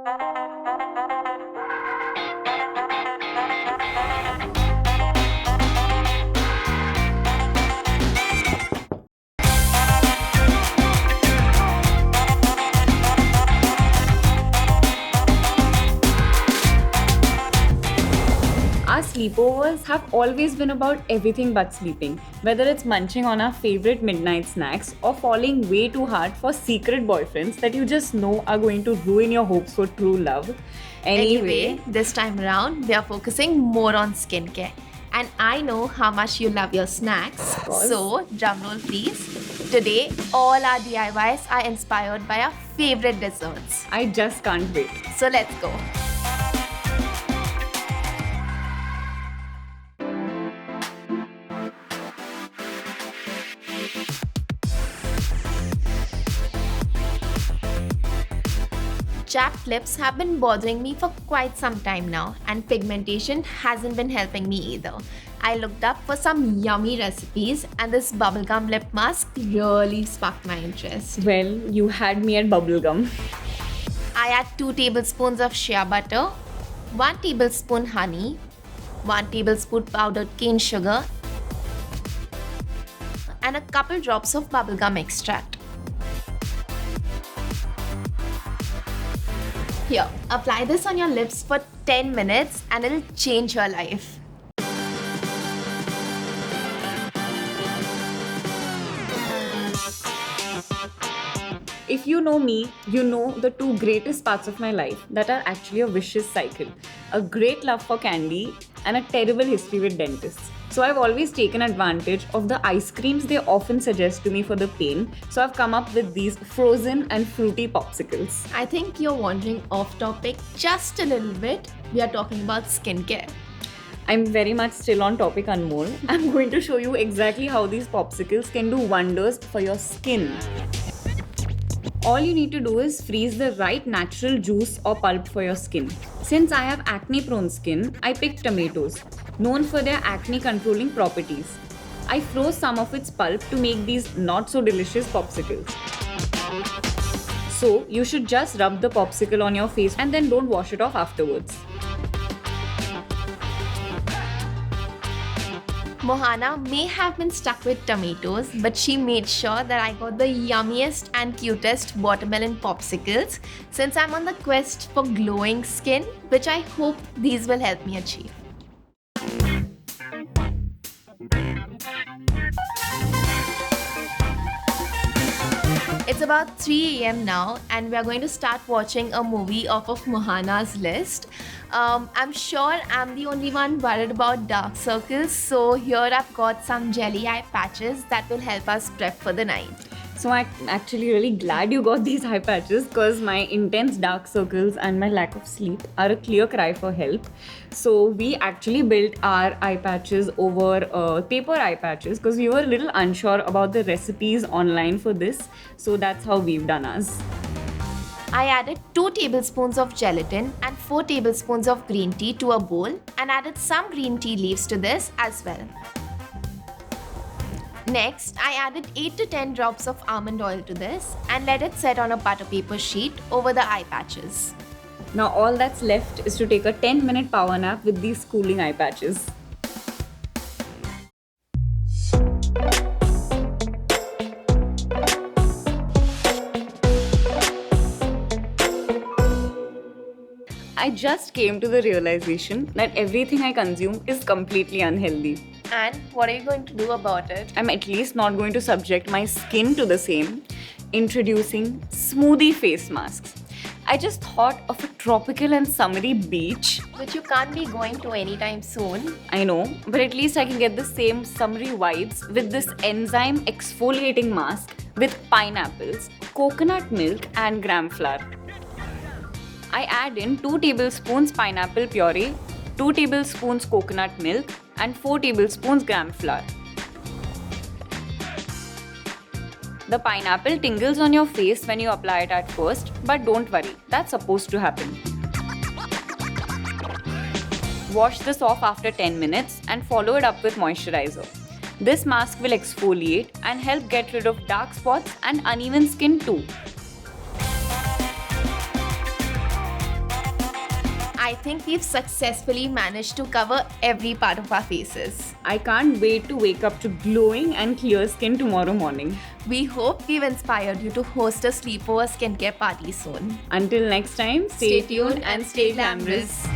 Our sleepovers have always been about everything but sleeping, whether it's munching on our favorite midnight snacks or falling way too hard for secret boyfriends that you just know are going to ruin your hopes for true love. Anyway, this time around, we are focusing more on skincare. And I know how much you love your snacks. course. So, drumroll please. Today, all our DIYs are inspired by our favorite desserts. I just can't wait. So, let's go. Chapped lips have been bothering me for quite some time now, and pigmentation hasn't been helping me either. I looked up for some yummy recipes, and this bubblegum lip mask really sparked my interest. Well, you had me at bubblegum. I add 2 tablespoons of shea butter, 1 tablespoon honey, 1 tablespoon powdered cane sugar, and a couple drops of bubblegum extract. Here, apply this on your lips for 10 minutes and it'll change your life. If you know me, you know the two greatest parts of my life that are actually a vicious cycle. A great love for candy and a terrible history with dentists. So I've always taken advantage of the ice creams they often suggest to me for the pain. So I've come up with these frozen and fruity popsicles. I think you're wandering off topic just a little bit. We are talking about skincare. I'm very much still on topic, Anmol. I'm going to show you exactly how these popsicles can do wonders for your skin. All you need to do is freeze the right natural juice or pulp for your skin. Since I have acne prone skin, I picked tomatoes, known for their acne controlling properties. I froze some of its pulp to make these not so delicious popsicles. So you should just rub the popsicle on your face and then don't wash it off afterwards. Mohana may have been stuck with tomatoes, but she made sure that I got the yummiest and cutest watermelon popsicles since I'm on the quest for glowing skin, which I hope these will help me achieve. It's about 3 a.m. now, and we are going to start watching a movie off of Mohana's list. I'm sure I'm the only one worried about dark circles, so here I've got some jelly eye patches that will help us prep for the night. So I'm actually really glad you got these eye patches because my intense dark circles and my lack of sleep are a clear cry for help. So we actually built our eye patches over paper eye patches because we were a little unsure about the recipes online for this. So that's how we've done ours. I added 2 tablespoons of gelatin and 4 tablespoons of green tea to a bowl and added some green tea leaves to this as well. Next, I added 8 to 10 drops of almond oil to this and let it set on a butter paper sheet over the eye patches. Now all that's left is to take a 10-minute power nap with these cooling eye patches. I just came to the realization that everything I consume is completely unhealthy. And what are you going to do about it? I'm at least not going to subject my skin to the same. Introducing smoothie face masks. I just thought of a tropical and summery beach. Which you can't be going to anytime soon. I know, but at least I can get the same summery vibes with this enzyme exfoliating mask with pineapples, coconut milk and gram flour. I add in 2 tablespoons pineapple puree, 2 tablespoons coconut milk and 4 tablespoons gram flour. The pineapple tingles on your face when you apply it at first, but don't worry, that's supposed to happen. Wash this off after 10 minutes and follow it up with moisturizer. This mask will exfoliate and help get rid of dark spots and uneven skin too. I think we've successfully managed to cover every part of our faces. I can't wait to wake up to glowing and clear skin tomorrow morning. We hope we've inspired you to host a sleepover skincare party soon. Until next time, stay tuned and stay glamorous.